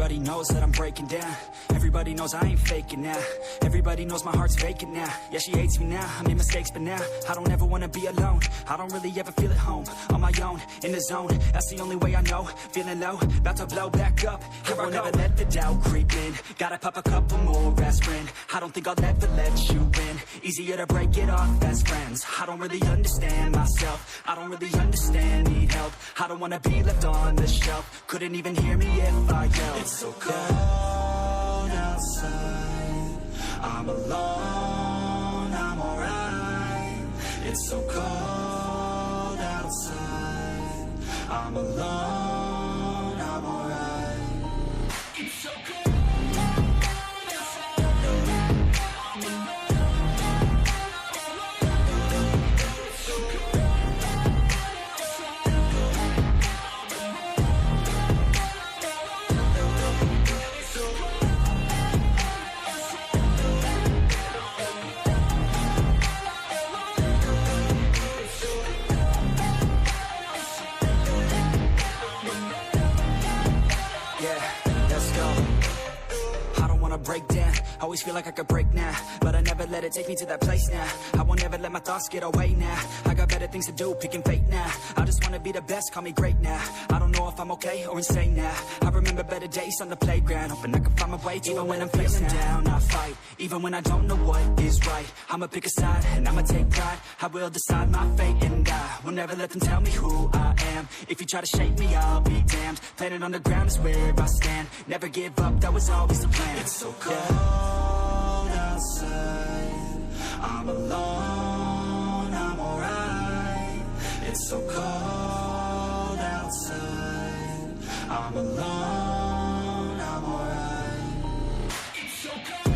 Everybody knows that I'm breaking down. Everybody knows I ain't faking now. Everybody knows my heart's vacant now. Yeah, she hates me now, I made mistakes but now I don't ever wanna be alone. I don't really ever feel at home. On my own, in the zone, that's the only way I know. Feeling low, about to blow back up. Here I won't ever let the doubt creep in. Gotta pop a couple more aspirin. I don't think I'll ever let you in. Easier to break it off best friends. I don't really understand myself. I don't really understand, need help. I don't wanna be left on the shelf. Couldn't even hear me if I yelled. It's so cold outside, I'm alone, I'm alright. It's so cold outside, I'm alone, I'm alright. It's so cold. Break down, always feel like I could break now, but I never let it take me to that place now. I won't ever let my thoughts get away now. I got better things to do, picking fate now. I just wanna be the best, call me great now. I don't know if I'm okay or insane now. I remember better days on the playground, hoping I can find my way even when I'm feeling down. I fight, even when I don't know what is right. I'ma pick a side, and I'ma take pride. I will decide my fate, and I will never let them tell me who I am. If you try to shape me, I'll be damned. Planet on the ground is where I stand. Never give up, that was always the plan. It's so cold outside, I'm alone, I'm alright. It's so cold outside, I'm alone, I'm alright. It's so cold.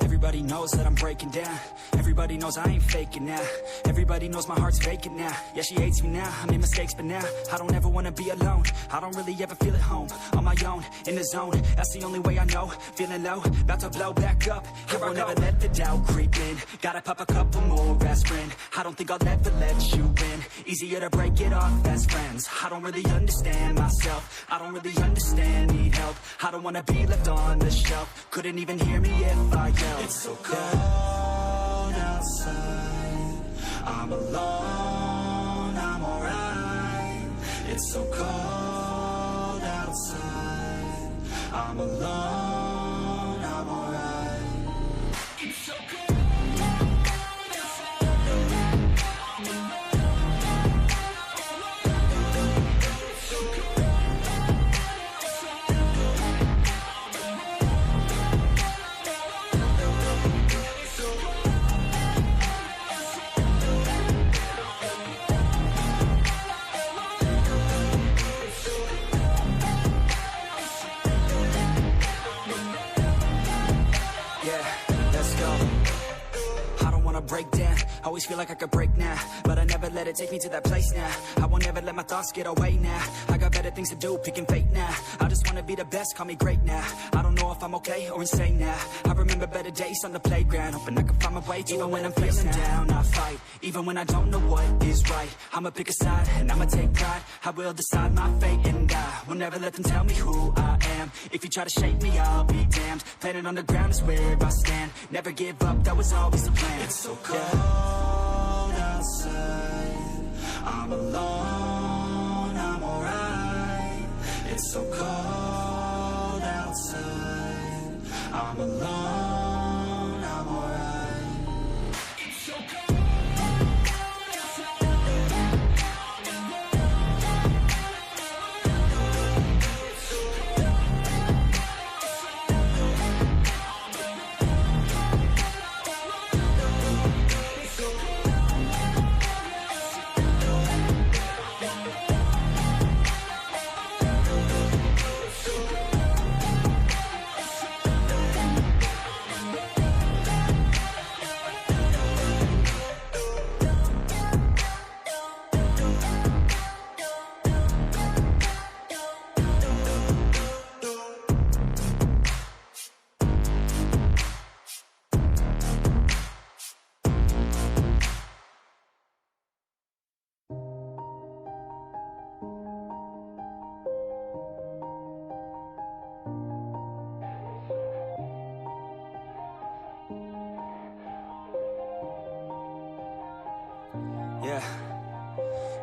Everybody knows that I'm breaking down. Everybody knows I ain't faking now. Everybody knows my heart's vacant now. Yeah, she hates me now, I made mistakes but now I don't ever wanna be alone. I don't really ever feel at home. On my own, in the zone, that's the only way I know. Feeling low, about to blow back up. Here I won't ever let the doubt creep in. Gotta pop a couple more aspirin. I don't think I'll ever let you in. Easier to break it off best friends. I don't really understand myself. I don't really understand, need help. I don't wanna be left on the shelf. Couldn't even hear me if I yelled. It's so cold outside, I'm alone, I'm alright. It's so cold outside, I'm alone, I'm alright. It's so cold. Break down, always feel like I could break now, but I never let it take me to that place now. I won't ever let my thoughts get away now. I got better things to do, picking fate now. I just wanna be the best, call me great now. I don't know if I'm okay or insane now. I remember better days on the playground, hoping I can find my way even when I'm feeling down. I fight, even when I don't know what is right. I'ma pick a side, and I'ma take pride. I will decide my fate, and I will never let them tell me who I am. If you try to shape me, I'll be damned. Planet on the ground is where I stand. Never give up, that was always the plan. It's so cold outside, I'm alone, I'm alright. so cold outside. I'm alone, I'm alright. It's so cold outside. Yeah.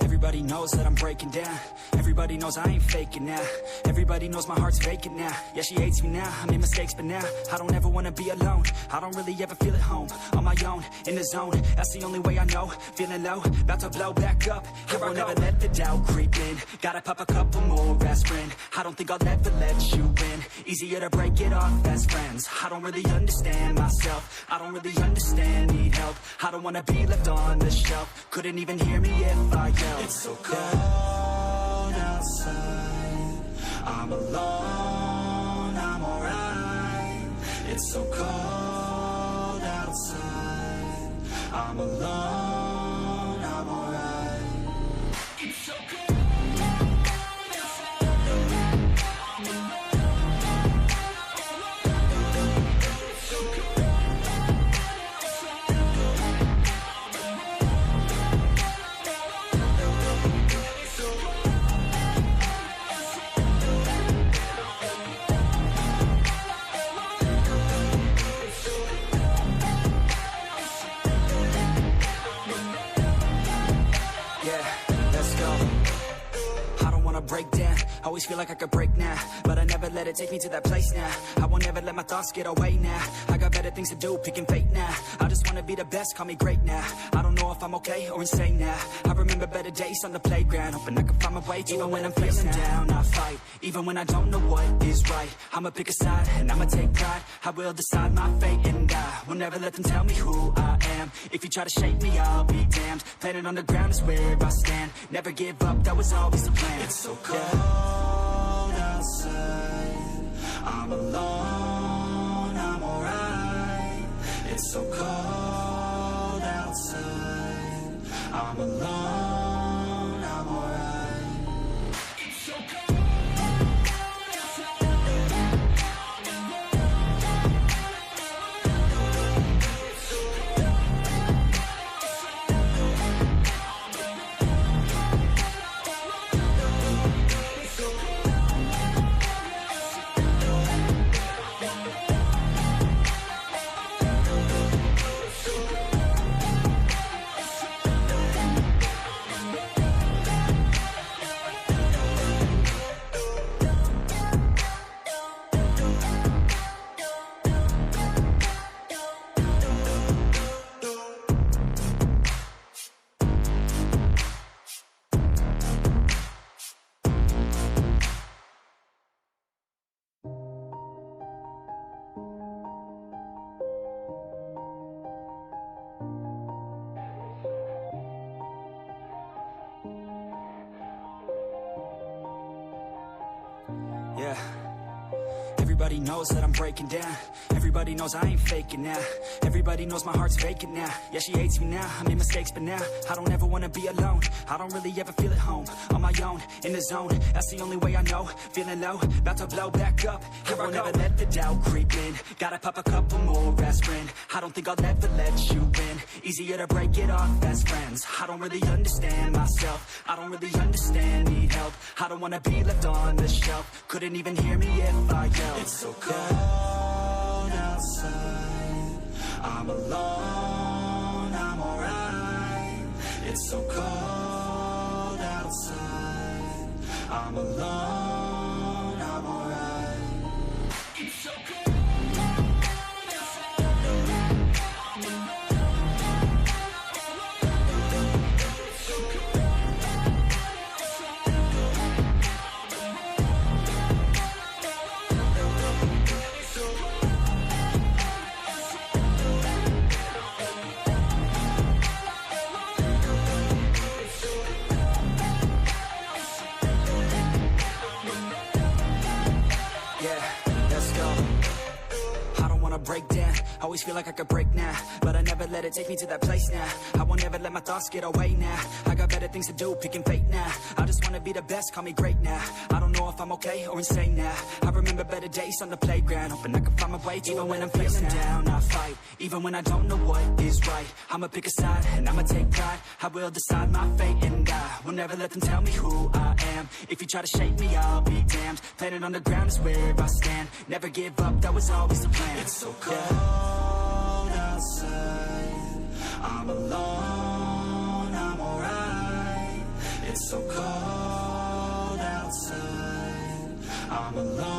Everybody knows that I'm breaking down. Everybody knows I ain't faking now. Everybody knows my heart's vacant now. Yeah, she hates me now, I made mistakes but now I don't ever wanna be alone. I don't really ever feel at home. On my own, in the zone, that's the only way I know. Feeling low, about to blow back up. Here I won't ever let the doubt creep in. Gotta pop a couple more aspirin. I don't think I'll ever let you in. Easier to break it off as friends. I don't really understand myself. I don't really understand, need help. I don't wanna be left on the shelf. Couldn't even hear me if I yelled. It's so cold outside. I'm alone, I'm alright. It's so cold outside. I'm alone, I'm alright. It's so cold. Break down, always feel like I could break now, but I never let it take me to that place now. I won't ever let my thoughts get away now. I got better things to do, picking fate now. I just wanna be the best, call me great now. I don't know if I'm okay or insane now. I remember better days on the playground, hoping I can find my way even when I'm feeling down. I fight, even when I don't know what is right. I'ma pick a side, and I'ma take pride. I will decide my fate, and I will never let them tell me who I am. If you try to shake me, I'll be damned. Planet on the ground is where I stand. Never give up, that was always the plan. It's so cold outside. I'm alone, I'm alright. It's so cold outside. I'm alone, I'm alright. It's so cold. Yeah. Everybody knows that I'm breaking down. Everybody knows I ain't faking now. Everybody knows my heart's vacant now. Yeah, she hates me now, I made mistakes but now I don't ever wanna be alone. I don't really ever feel at home. On my own, in the zone, that's the only way I know. Feeling low, about to blow back up. Here I won't ever let the doubt creep in. Gotta pop a couple more aspirin. I don't think I'll ever let you in. Easier to break it off as friends. I don't really understand myself. I don't really understand, need help. I don't wanna be left on the shelf. Couldn't even hear me if I yelled. It's so cold outside. I'm alone, I'm alright. It's so cold outside. I'm alone. break down. Always feel like I could break now, but I never let it take me to that place now. I won't ever let my thoughts get away now. I got better things to do, picking fate now. I just wanna be the best, call me great now. I don't know if I'm okay or insane now. I remember better days on the playground, hoping I can find my way to even when I'm feeling down. I fight, even when I don't know what is right. I'ma pick a side and I'ma take pride. I will decide my fate and I will never let them tell me who I am. If you try to shape me, I'll be damned. Planet on the ground is where I stand. Never give up, that was always the plan. It's so cold outside, I'm alone, I'm alright. It's so cold outside, I'm alone.